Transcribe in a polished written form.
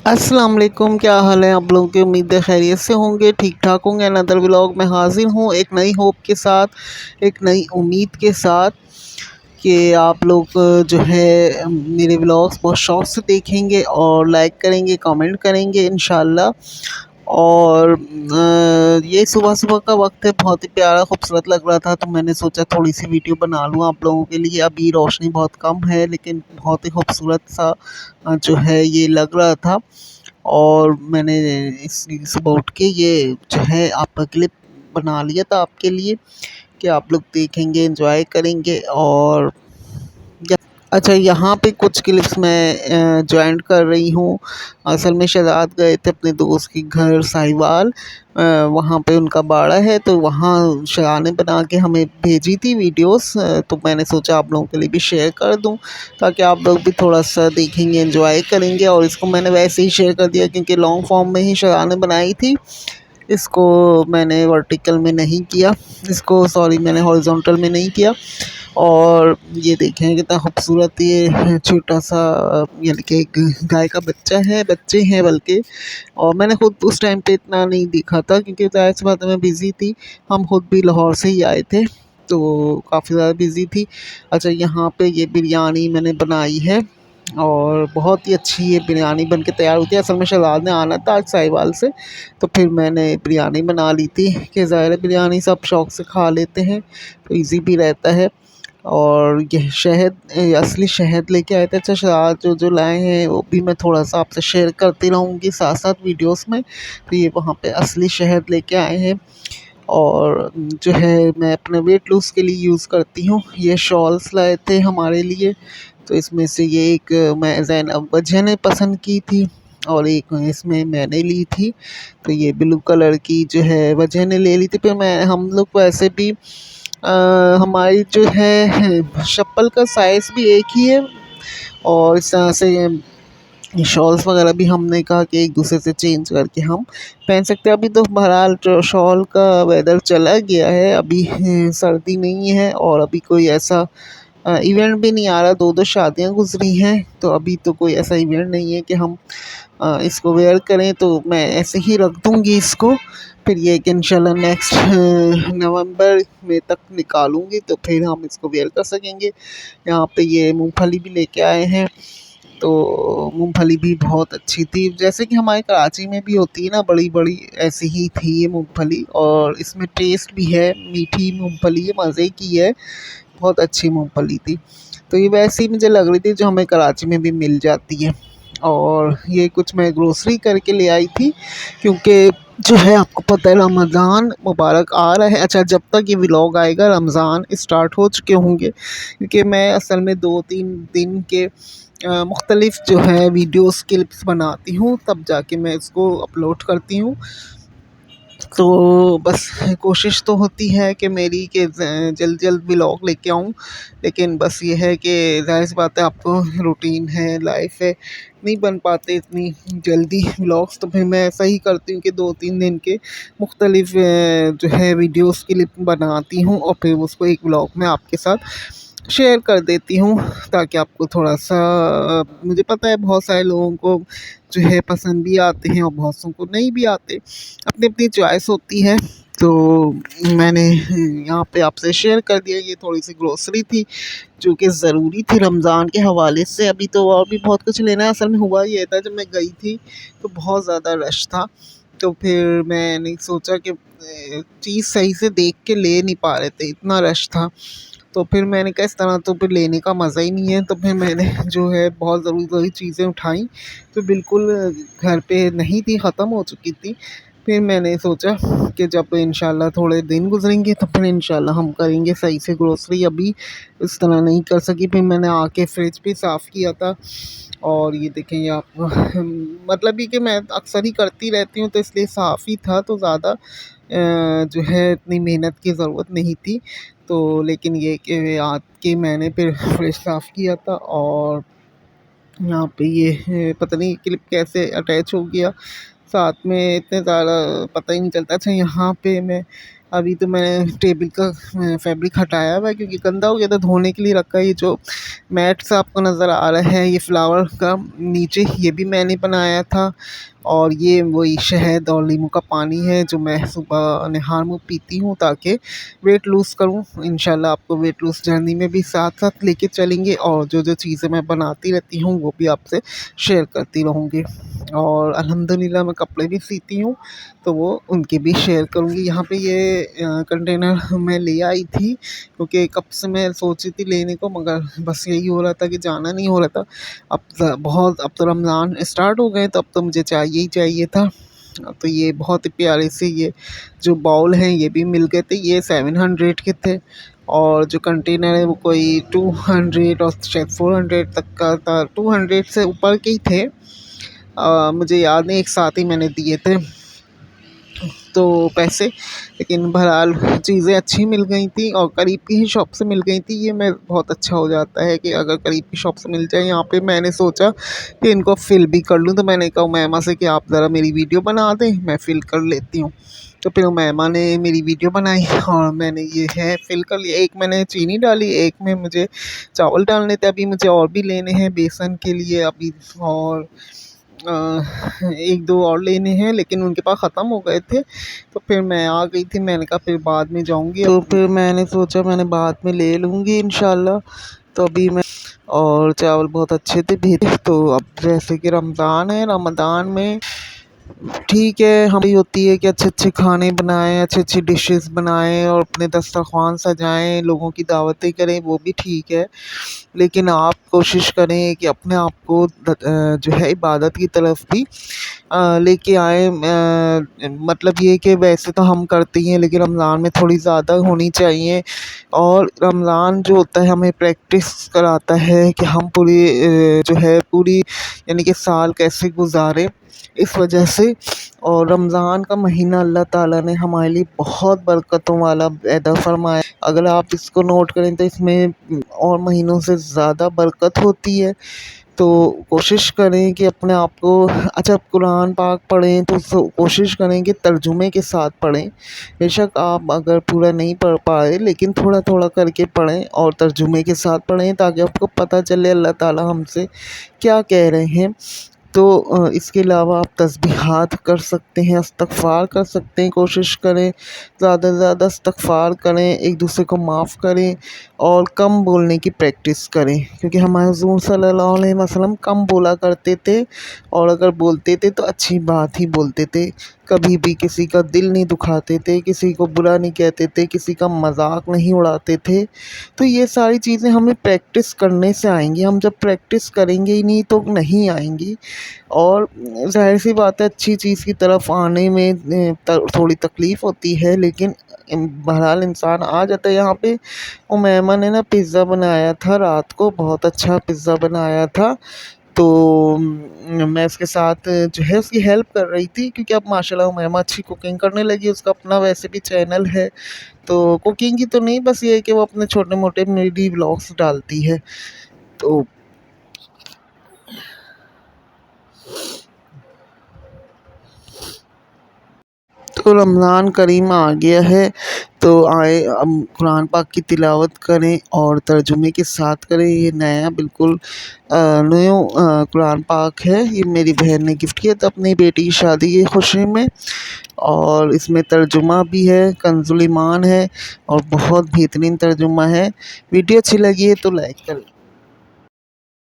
अस्सलाम वालेकुम, क्या हाल है आप लोगों की। उम्मीद है खैरियत से होंगे, ठीक ठाक होंगे। अनदर व्लॉग में हाजिर हूँ एक नई होप के साथ, एक नई उम्मीद के साथ कि आप लोग जो है मेरे व्लॉग्स बहुत शौक़ से देखेंगे और लाइक करेंगे, कमेंट करेंगे इंशाल्लाह। और ये सुबह सुबह का वक्त है, बहुत ही प्यारा खूबसूरत लग रहा था, तो मैंने सोचा थोड़ी सी वीडियो बना लूँ आप लोगों के लिए। अभी रोशनी बहुत कम है लेकिन बहुत ही खूबसूरत सा जो है ये लग रहा था। और मैंने इस सुबह उठ के ये जो है आपका क्लिप बना लिया था आपके लिए कि आप लोग देखेंगे, एंजॉय करेंगे। और अच्छा, यहाँ पे कुछ क्लिप्स मैं जॉइंट कर रही हूँ। असल में शहज़ाद गए थे अपने दोस्त के घर साहिवाल, वहाँ पे उनका बाड़ा है, तो वहाँ शहज़ाद ने बना के हमें भेजी थी वीडियोस। तो मैंने सोचा आप लोगों के लिए भी शेयर कर दूँ ताकि आप लोग भी थोड़ा सा देखेंगे, एंजॉय करेंगे। और इसको मैंने वैसे ही शेयर कर दिया क्योंकि लॉन्ग फॉर्म में ही शहज़ाद ने बनाई थी, इसको मैंने वर्टिकल में नहीं किया, इसको सॉरी मैंने हॉरिजॉन्टल में नहीं किया। और ये देखें कितना खूबसूरत ये छोटा सा यानी कि एक गाय का बच्चा है, बच्चे हैं बल्कि। और मैंने खुद उस टाइम पे इतना नहीं देखा था क्योंकि ज़ाहिर सी बात है मैं बिज़ी थी, हम खुद भी लाहौर से ही आए थे तो काफ़ी ज़्यादा बिज़ी थी। अच्छा, यहाँ पे ये बिरयानी मैंने बनाई है और बहुत ही अच्छी ये बिरयानी बन के तैयार होती है। असल में शहज़ाद ने आना था आज साहिवाल से, तो फिर मैंने बिरयानी बना ली थी कि ज़ाहिर है बिरयानी सब शौक़ से खा लेते हैं तो ईज़ी भी रहता है। और ये शहद असली शहद लेके आए थे। अच्छा, शहद जो लाए हैं वो भी मैं थोड़ा सा आपसे शेयर करती रहूँगी साथ साथ वीडियोस में। तो ये वहाँ पे असली शहद लेके आए हैं और जो है मैं अपने वेट लूज़ के लिए यूज़ करती हूँ। ये शॉल्स लाए थे हमारे लिए, तो इसमें से ये एक मैं ज़ैनब वजह ने पसंद की थी और एक इसमें मैंने ली थी। तो ये ब्लू कलर की जो है वजह ने ले ली थी। फिर मैं हम लोग वैसे भी हमारी जो है चप्पल का साइज़ भी एक ही है और इस तरह से ये शॉल्स वगैरह भी हमने कहा कि एक दूसरे से चेंज करके हम पहन सकते हैं। अभी तो बहरहाल जो शॉल का वेदर चला गया है, अभी सर्दी नहीं है और अभी कोई ऐसा इवेंट भी नहीं आ रहा। दो दो शादियां गुजरी हैं तो अभी तो कोई ऐसा इवेंट नहीं है कि हम इसको वेयर करें, तो मैं ऐसे ही रख दूँगी इसको। फिर ये कि इंशाल्लाह नेक्स्ट नवंबर में तक निकालूँगी तो फिर हम इसको वेयर कर सकेंगे। यहाँ पे ये मूंगफली भी लेके आए हैं, तो मूंगफली भी बहुत अच्छी थी, जैसे कि हमारे कराची में भी होती है ना बड़ी बड़ी, ऐसी ही थी ये मूंगफली। और इसमें टेस्ट भी है, मीठी मूंगफली है, मज़े की है, बहुत अच्छी मूंगफली थी। तो ये वैसे ही मुझे लग रही थी जो हमें कराची में भी मिल जाती है। और ये कुछ मैं ग्रोसरी करके ले आई थी क्योंकि जो है आपको पता है रमज़ान मुबारक आ रहा है। अच्छा, जब तक ये व्लॉग आएगा रमज़ान स्टार्ट हो चुके होंगे क्योंकि मैं असल में 2-3 दिन के मुख्तलिफ़ जो है वीडियोस क्लिप्स बनाती हूँ, तब जाके मैं इसको अपलोड करती हूँ। तो बस कोशिश तो होती है कि मेरी कि जल्द जल्द व्लॉग लेके आऊँ, लेकिन बस ये है कि ज़ाहिर सी बात है आपको रूटीन है, लाइफ है, नहीं बन पाते इतनी जल्दी व्लॉग्स। तो फिर मैं ऐसा ही करती हूँ कि 2-3 दिन के मुख्तलिफ़ जो है वीडियोस क्लिप बनाती हूँ और फिर उसको एक व्लॉग में आपके साथ शेयर कर देती हूँ ताकि आपको थोड़ा सा मुझे पता है बहुत सारे लोगों को जो है पसंद भी आते हैं और बहुत सौ को नहीं भी आते, अपनी अपनी चॉइस होती है। तो मैंने यहाँ पे आपसे शेयर कर दिया। ये थोड़ी सी ग्रोसरी थी जो कि ज़रूरी थी रमज़ान के हवाले से। अभी तो और भी बहुत कुछ लेना है। असल में हुआ ये था, जब मैं गई थी तो बहुत ज़्यादा रश था, तो फिर मैंने सोचा कि चीज़ सही से देख के ले नहीं पा रहे थे, इतना रश था। तो फिर मैंने कहा इस तरह तो फिर लेने का मज़ा ही नहीं है। तो फिर मैंने जो है बहुत ज़रूरी चीज़ें उठाई तो बिल्कुल घर पे नहीं थी, ख़त्म हो चुकी थी। फिर मैंने सोचा कि जब इंशाल्लाह थोड़े दिन गुजरेंगे तो फिर इंशाल्लाह हम करेंगे सही से ग्रोसरी, अभी इस तरह नहीं कर सकी। फिर मैंने आके फ्रिज भी साफ़ किया था और ये देखें ये आप मतलब ये कि मैं अक्सर ही करती रहती हूँ तो इसलिए साफ़ ही था, तो ज़्यादा जो है इतनी मेहनत की ज़रूरत नहीं थी। तो लेकिन ये कि आके मैंने फिर फ्रिज साफ़ किया था और यहाँ पे ये पता नहीं क्लिप कैसे अटैच हो गया साथ में, इतने ज़्यादा पता ही नहीं चलता। अच्छा, यहाँ पे मैं अभी तो मैंने टेबल का फैब्रिक हटाया हुआ है क्योंकि गंदा हो गया था, धोने के लिए रखा है। ये जो मैट्स आपको नज़र आ रहा है ये फ्लावर का नीचे, ये भी मैंने बनाया था। और ये वही शहद और नींबू का पानी है जो मैं सुबह नहार मुँह पीती हूँ ताकि वेट लूज़ करूँ। इंशाल्लाह आपको वेट लूज़ जर्नी में भी साथ साथ लेके चलेंगे, और जो जो चीज़ें मैं बनाती रहती हूँ वो भी आपसे शेयर करती रहूँगी। और अल्हम्दुलिल्लाह मैं कपड़े भी सीती हूँ तो वो उनके भी शेयर करूँगी। यहाँ पे ये कंटेनर मैं ले आई थी क्योंकि कब से मैं सोची थी लेने को, मगर बस यही हो रहा था कि जाना नहीं हो रहा था। अब तो रमज़ान स्टार्ट हो गए तो अब तो मुझे चाहिए ही चाहिए था। तो ये बहुत ही प्यारे से ये जो बाउल हैं ये भी मिल गए थे, ये 700 के थे। और जो कंटेनर है वो कोई 200 और शायद 400 तक का था, 200 से ऊपर के ही थे। मुझे याद नहीं, एक साथ ही मैंने दिए थे तो पैसे, लेकिन बहरहाल चीज़ें अच्छी मिल गई थी और करीब की ही शॉप से मिल गई थी। ये मैं बहुत अच्छा हो जाता है कि अगर करीब की शॉप से मिल जाए। यहाँ पे मैंने सोचा कि इनको फ़िल भी कर लूँ, तो मैंने कहा उमैमा से कि आप ज़रा मेरी वीडियो बना दें, मैं फ़िल कर लेती हूँ। तो फिर उमैमा ने मेरी वीडियो बनाई और मैंने ये है फ़िल कर लिया। एक मैंने चीनी डाली, एक में मुझे चावल डालने थे, अभी मुझे और भी लेने हैं बेसन के लिए अभी। और एक दो और लेने हैं लेकिन उनके पास ख़त्म हो गए थे, तो फिर मैं आ गई थी। मैंने कहा फिर बाद में जाऊंगी, तो फिर मैंने सोचा मैंने बाद में ले लूँगी इंशाल्लाह। तो अभी मैं, और चावल बहुत अच्छे थे भेजे। तो अब जैसे कि रमज़ान है, रमज़ान में ठीक है हमारी होती है कि अच्छे अच्छे खाने बनाएं, अच्छी अच्छी डिशेस बनाएं और अपने दस्तरख़्वान सजाएं, लोगों की दावतें करें, वो भी ठीक है। लेकिन आप कोशिश करें कि अपने आप को जो है इबादत की तरफ भी लेके आए। मतलब ये कि वैसे तो हम करते ही हैं लेकिन रमज़ान में थोड़ी ज़्यादा होनी चाहिए। और रमज़ान जो होता है हमें प्रैक्टिस कराता है कि हम पूरी जो है पूरी यानी कि साल कैसे गुजारें, इस वजह से। और रमज़ान का महीना अल्लाह ताला ने हमारे लिए बहुत बरकतों वाला पैदा फरमाया। अगर आप इसको नोट करें तो इसमें और महीनों से ज़्यादा बरकत होती है। तो कोशिश करें कि अपने आप को, अच्छा कुरान पाक पढ़ें तो कोशिश करें कि तर्जुमे के साथ पढ़ें। बेशक आप अगर पूरा नहीं पढ़ पाए लेकिन थोड़ा थोड़ा करके पढ़ें और तर्जुमे के साथ पढ़ें ताकि आपको पता चले अल्लाह ताला हमसे क्या कह रहे हैं। तो इसके अलावा आप तस्बीहात कर सकते हैं, इस्तग़फ़ार कर सकते हैं। कोशिश करें ज़्यादा से ज़्यादा इस्तग़फ़ार करें, एक दूसरे को माफ़ करें और कम बोलने की प्रैक्टिस करें, क्योंकि हमारे हुज़ूर सल्लल्लाहु अलैहि वसल्लम कम बोला करते थे और अगर बोलते थे तो अच्छी बात ही बोलते थे। कभी भी किसी का दिल नहीं दुखाते थे, किसी को बुरा नहीं कहते थे, किसी का मज़ाक नहीं उड़ाते थे। तो ये सारी चीज़ें हमें प्रैक्टिस करने से आएँगी। हम जब प्रैक्टिस करेंगे ही नहीं तो नहीं आएँगी। और ज़ाहिर सी बात है अच्छी चीज़ की तरफ आने में थोड़ी तकलीफ़ होती है, लेकिन बहरहाल इंसान आ जाता है। यहाँ पे उमैमा ने ना पिज़्ज़ा बनाया था रात को, बहुत अच्छा पिज़्ज़ा बनाया था। तो मैं उसके साथ जो है उसकी हेल्प कर रही थी, क्योंकि अब माशाल्लाह उमैमा अच्छी कुकिंग करने लगी। उसका अपना वैसे भी चैनल है, तो कुकिंग की तो नहीं, बस ये है कि वो अपने छोटे मोटे मेडी व्लॉग्स डालती है। तो तो रमज़ान करीम आ गया है, तो आए हम कुरान पाक की तिलावत करें और तर्जुमे के साथ करें। ये नया बिल्कुल न्यू कुरान पाक है, ये मेरी बहन ने गिफ्ट किया था अपनी बेटी की शादी की खुशी में। और इसमें तर्जुमा भी है, कंजुल ईमान है और बहुत बेहतरीन तर्जुमा है। वीडियो अच्छी लगी है तो लाइक करें।